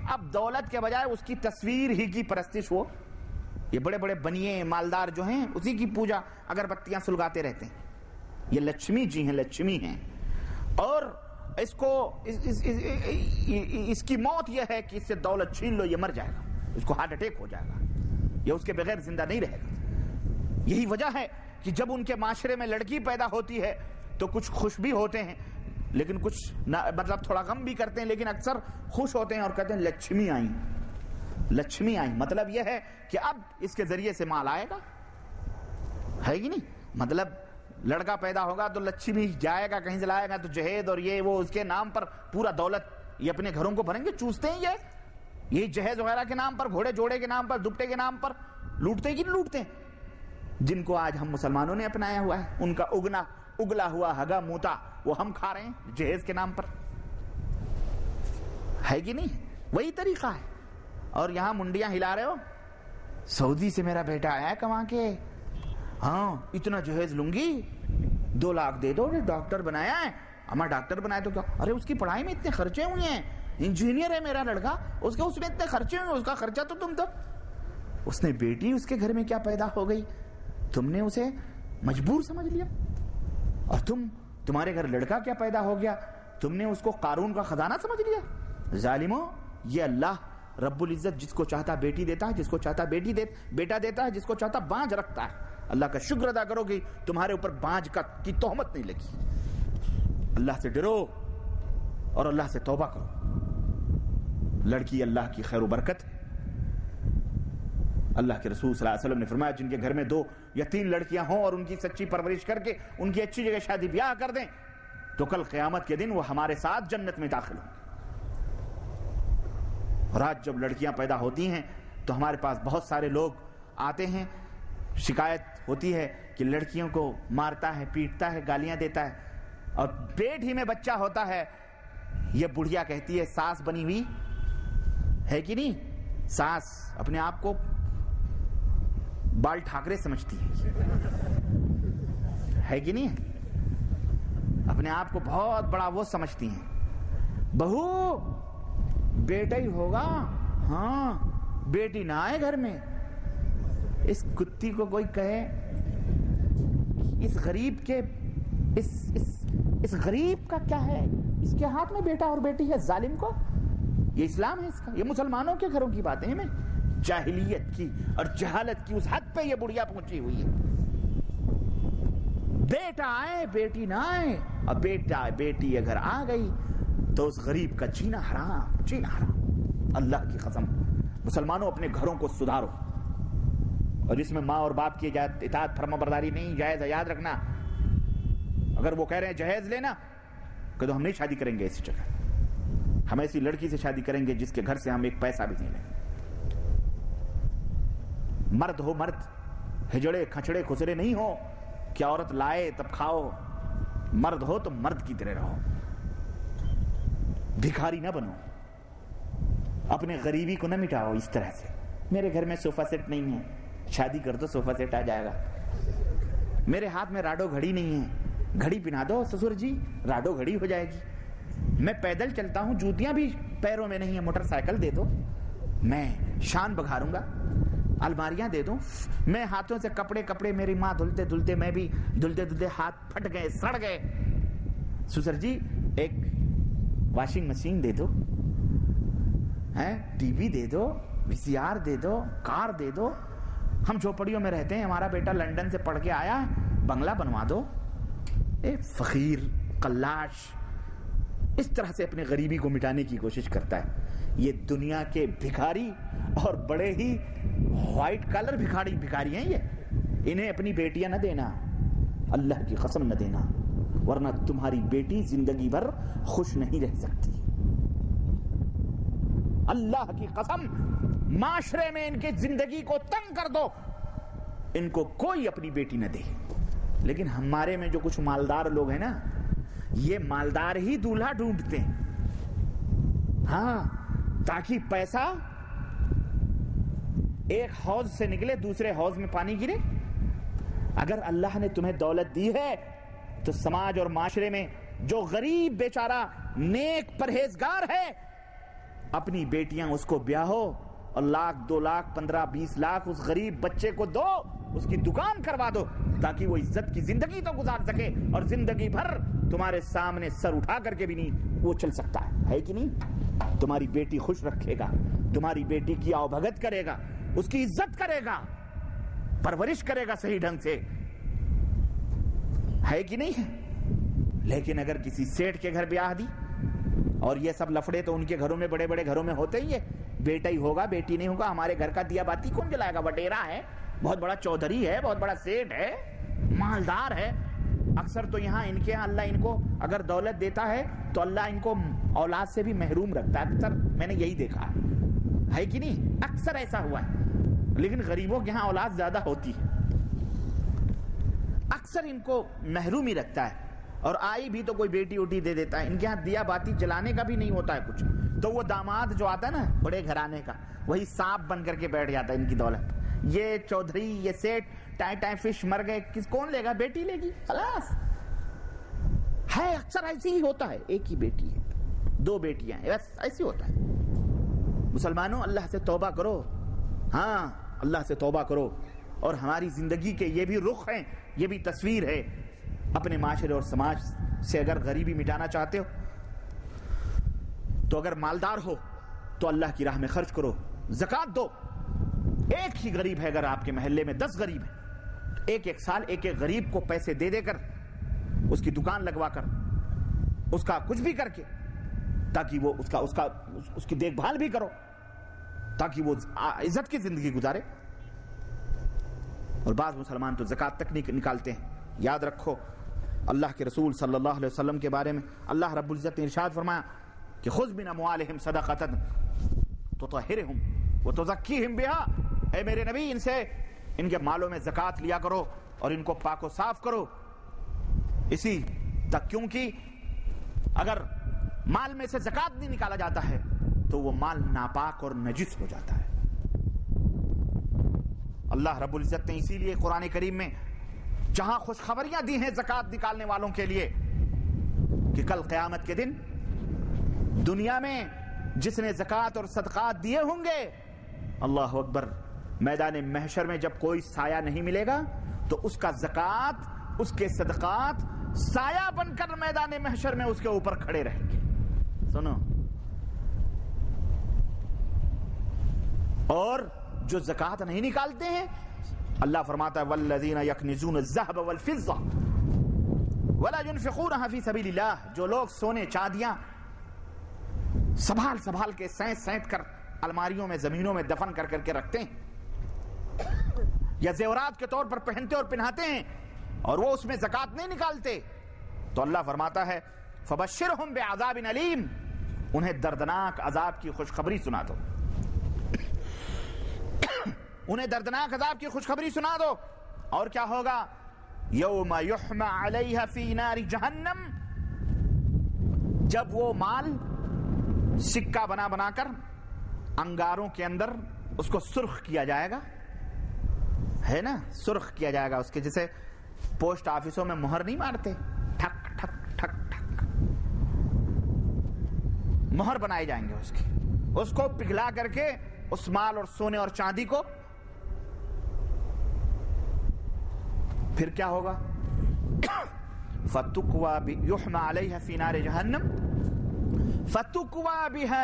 اب دولت کے بجائے اس کی تصویر ہی کی پرستش ہو. یہ بڑے بڑے بنیے مالدار جو ہیں اسی کی پوجا اگربتیاں سلگاتے رہتے ہیں. یہ لکشمی جی ہیں, لکشمی ہیں. اور اس کو اس کی موت یہ ہے کہ اس سے دولت چھین لو, یہ مر جائے گا, اس کو ہارٹ اٹیک ہو جائے گا, یہ اس کے بغیر زندہ نہیں رہے گا. یہی وجہ ہے کہ جب ان کے معاشرے میں لڑکی پیدا ہوتی ہے تو کچھ خوش بھی ہوتے ہیں لیکن کچھ مطلب تھوڑا غم بھی کرتے ہیں, لیکن اکثر خوش ہوتے ہیں اور کہتے ہیں لکشمی آئیں, لکشمی آئیں. مطلب یہ ہے کہ اب اس کے ذریعے سے مال آئے گا, ہے کہ نہیں؟ مطلب لڑکا پیدا ہوگا تو لکشمی جائے گا, کہیں سے لائے گا تو جہیز اور یہ وہ اس کے نام پر پورا دولت یہ اپنے گھروں کو بھریں گے. چوستے ہیں یہ جہیز وغیرہ کے نام پر, گھوڑے جوڑے کے نام پر, دوپٹے کے نام پر لوٹتے ہیں کہ نہیں لوٹتے ہیں؟ جن کو آج ہم مسلمانوں نے اپنایا ہوا ہے, ان کا اگلا ہوا ہگا موتا وہ ہم کھا رہے ہیں جہیز کے نام پر, ہے کہ نہیں؟ وہی طریقہ ہے. اور یہاں منڈیاں ہلا رہے ہو, سعودی سے میرا بیٹا آیا ہے کما کے, ہاں اتنا جہیز لوں گی, 2 لاکھ دے دو, ڈاکٹر بنایا ہے, ہمارا ڈاکٹر بنایا تو کیا, ارے اس کی پڑھائی میں اتنے خرچے ہوئے ہیں, انجینئر ہے میرا لڑکا, اس میں اتنے خرچے ہوئے, اس کا خرچہ تو تم دو. اس نے بیٹی اس کے گھر میں کیا پیدا ہو گئی, تم نے اسے مجبور سمجھ لیا. اور تمہارے گھر لڑکا کیا پیدا ہو گیا, تم نے اس کو قارون کا خزانہ سمجھ لیا. ظالموں, یہ اللہ رب العزت جس کو چاہتا بیٹی دیتا ہے, جس کو چاہتا بیٹا دیتا ہے, جس کو چاہتا بانج رکھتا ہے. اللہ کا شکر ادا کرو کہ تمہارے اوپر بانج کی تہمت نہیں لگی. اللہ سے ڈرو اور اللہ سے توبہ کرو. لڑکی اللہ کی خیر و برکت ہے. اللہ کے رسول صلی اللہ علیہ وسلم نے فرمایا جن کے گھر میں 2 یا 3 لڑکیاں ہوں اور ان کی سچی پرورش کر کے ان کی اچھی جگہ شادی بیاہ کر دیں تو کل قیامت کے دن وہ ہمارے ساتھ جنت میں داخل ہوں. اور آج جب لڑکیاں پیدا ہوتی ہیں تو ہمارے پاس بہت سارے لوگ آتے ہیں, شکایت ہوتی ہے کہ لڑکیوں کو مارتا ہے, پیٹتا ہے, گالیاں دیتا ہے, اور پیٹ ہی میں بچہ ہوتا ہے. یہ بڑھیا کہتی ہے ساس بنی ہوئی ہے کہ نہیں, ساس اپنے آپ کو بال ٹھاکرے سمجھتی ہے کہ نہیں, اپنے آپ کو بہت بڑا وہ سمجھتی ہیں. بہو بیٹا ہی ہوگا, ہاں بیٹی نہ آئے گھر میں. اس کتی کو کوئی کہے اس غریب کے اس غریب کا کیا ہے, اس کے ہاتھ میں بیٹا اور بیٹی ہے, ظالم کو. یہ اسلام ہے اس کا, یہ مسلمانوں کے گھروں کی باتیں ہیں. جاہلیت کی اور جہالت کی اس حد پہ یہ بڑھیا پہنچی ہوئی ہے. بیٹا آئے بیٹی نہ آئے, اور بیٹی اگر آ گئی تو اس غریب کا جینا حرام. اللہ کی قسم مسلمانوں اپنے گھروں کو سدھارو, اور اس میں ماں اور باپ کی اطاعت فرما برداری نہیں جائز ہے. یاد رکھنا, اگر وہ کہہ رہے ہیں جہیز لینا کہ تو ہم نہیں شادی کریں گے ایسی جگہ, ہم ایسی لڑکی سے شادی کریں گے جس کے گھر سے ہم ایک پیسہ بھی نہیں لیں گے. مرد ہو مرد, ہجڑے کھچڑے خسرے نہیں ہو کہ عورت لائے تب کھاؤ. مرد ہو تو مرد کی طرح رہو, بھکاری نہ بنو, اپنے غریبی کو نہ مٹاؤ اس طرح سے. میرے گھر میں صوفہ سیٹ نہیں ہے, شادی کر دو صوفہ سیٹ آ جائے گا. میرے ہاتھ میں راڈو گھڑی نہیں ہے, گھڑی پہنا دو سسر جی, راڈو گھڑی ہو جائے گی. میں پیدل چلتا ہوں, جوتیاں بھی پیروں میں نہیں ہے, موٹر سائیکل دے دو, میں شان بگھاروں گا. الماریاں دے دو, میں ہاتھوں سے کپڑے میری ماں دھلتے دھلتے میں بھی دھلتے ہاتھ پھٹ گئے, سڑ گئے. سسر جی ایک واشنگ مشین دے دو, ٹی وی دے دو, VCR دے دو, کار دے دو. ہم جھوپڑیوں میں رہتے ہیں, ہمارا بیٹا لندن سے پڑھ کے آیا, بنگلہ بنوا دو. فقیر قلاش اس طرح سے اپنے غریبی کو مٹانے کی کوشش کرتا ہے. یہ دنیا کے بھکاری اور بڑے ہی وائٹ کالر بھکاری ہیں یہ. انہیں اپنی بیٹیاں نہ دینا, اللہ کی قسم نہ دینا, ورنہ تمہاری بیٹی زندگی بھر خوش نہیں رہ سکتی. اللہ کی قسم معاشرے میں ان کی زندگی کو تنگ کر دو, ان کو کوئی اپنی بیٹی نہ دے. لیکن ہمارے میں جو کچھ مالدار لوگ ہیں نا, یہ مالدار ہی دولہا ڈھونڈتے ہیں, ہاں, تاکہ پیسہ ایک حوض سے نکلے دوسرے حوض میں پانی گرے. اگر اللہ نے تمہیں دولت دی ہے تو سماج اور معاشرے میں جو غریب بیچارہ نیک پرہیزگار ہے اپنی بیٹیاں اس کو بیاہو اور 1 لاکھ 2 لاکھ 15 20 لاکھ اس غریب بچے کو دو, اس کی دکان کروا دو تاکہ وہ عزت کی زندگی تو گزار سکے اور زندگی بھر تمہارے سامنے سر اٹھا کر کے بھی نہیں وہ چل سکتا ہے کہ نہیں؟ تمہاری بیٹی خوش رکھے گا, تمہاری بیٹی کی آؤ بھگت کرے گا, اس کی عزت کرے گا, پرورش کرے گا صحیح ڈھنگ سے, ہے کہ نہیں ہے؟ لیکن اگر کسی سیٹھ کے گھر بیاہ دی, اور یہ سب لفڑے تو ان کے گھروں میں بڑے بڑے گھروں میں ہوتے ہی ہے, بیٹا ہی ہوگا بیٹی نہیں ہوگا, ہمارے گھر کا دیا باتی کون جلائے گا, وڈیرا ہے, بہت بڑا چودھری ہے, بہت بڑا سیٹھ ہے, مالدار ہے. اکثر تو یہاں ان کے اللہ ان کو اگر دولت دیتا ہے تو اللہ ان کو اولاد سے بھی محروم رکھتا ہے. اکثر میں نے یہی دیکھا ہے کہ نہیں؟ اکثر ایسا ہوا ہے. لیکن غریبوں کے ہاں اولاد زیادہ ہوتی ہے, اکثر ان کو محروم ہی رکھتا ہے, اور آئی بھی تو کوئی بیٹی وٹی دے دیتا ہے. ان کے ہاں دیا باتی جلانے کا بھی نہیں ہوتا ہے کچھ, تو وہ داماد جو آتا ہے نا بڑے گھرانے کا, وہی سانپ بن کر کے بیٹھ جاتا ہے ان کی دولت. یہ چودھری یہ سیٹ ٹائم فش مر گئے, کون لے گا؟ بیٹی لے گی, خلاص ہے. اکثر ایسے ہی ہوتا ہے, ایک ہی بیٹی ہے, 2 بیٹیاں ہیں, بس ایسے ہوتا ہے. مسلمانوں اللہ سے توبہ کرو, ہاں اللہ سے توبہ کرو. اور ہماری زندگی کے یہ بھی رخ ہیں, یہ بھی تصویر ہے. اپنے معاشرے اور سماج سے اگر غریبی مٹانا چاہتے ہو تو اگر مالدار ہو تو اللہ کی راہ میں خرچ کرو, زکوٰۃ دو. ایک ہی غریب ہے, اگر آپ کے محلے میں 10 غریب ہیں, ایک سال ایک غریب کو پیسے دے دے کر, اس کی دکان لگوا کر, اس کا کچھ بھی کر کے, تاکہ وہ اس کی دیکھ بھال بھی کرو تاکہ وہ عزت کی زندگی گزارے. اور بعض مسلمان تو زکوٰۃ تک نہیں نکالتے ہیں. یاد رکھو اللہ کے رسول صلی اللہ علیہ وسلم کے بارے میں اللہ رب العزت نے ارشاد فرمایا کہ خذ من اموالہم صدقۃ تطہرہم وتزکیہم بہا, اے میرے نبی ان سے ان کے مالوں میں زکوٰۃ لیا کرو اور ان کو پاک و صاف کرو. اسی تک کیونکہ اگر مال میں سے زکوٰۃ نہیں نکالا جاتا ہے تو وہ مال ناپاک اور نجس ہو جاتا ہے. اللہ رب العزت نے اسی لیے قرآن کریم میں جہاں خوشخبریاں دی ہیں زکوٰۃ نکالنے والوں کے لیے کہ کل قیامت کے دن دنیا میں جس نے زکوٰۃ اور صدقات دیے ہوں گے, اللہ اکبر, میدان محشر میں جب کوئی سایہ نہیں ملے گا تو اس کا زکوٰۃ اس کے صدقات سایہ بن کر میدان محشر میں اس کے اوپر کھڑے رہیں گے. سنو, اور جو زکوٰۃ نہیں نکالتے ہیں اللہ فرماتا ہے والذین یکنزون الذهب والفضة ولا ينفقونها فی سبیل اللہ, جو لوگ سونے چاندیاں سنبھال کے سینت کر الماریوں میں زمینوں میں دفن کر کے رکھتے ہیں یا زیورات کے طور پر پہنتے اور پہناتے ہیں اور وہ اس میں زکوٰۃ نہیں نکالتے, تو اللہ فرماتا ہے فبشرہم بعذاب علیم, انہیں دردناک عذاب کی خوشخبری سنا دو, انہیں دردناک عذاب کی خوشخبری سنا دو. اور کیا ہوگا؟ یوم یحمى علیہ فی نار جہنم, جب وہ مال سکہ بنا کر انگاروں کے اندر اس کو سرخ کیا جائے گا, ہے نا, سرخ کیا جائے گا اس کے, جیسے پوسٹ آفسوں میں مہر نہیں مارتے, ٹھک ٹھک ٹھک ٹھک مہر بنائے جائیں گے اس کی, اس کو پگھلا کر کے اس مال اور سونے اور چاندی کو. پھر کیا ہوگا؟ فَتُقْوَى يُحْمَى عَلَيْهَا فِي نَارِ جَهَنَّمَ فَتُقْوَى بِهَا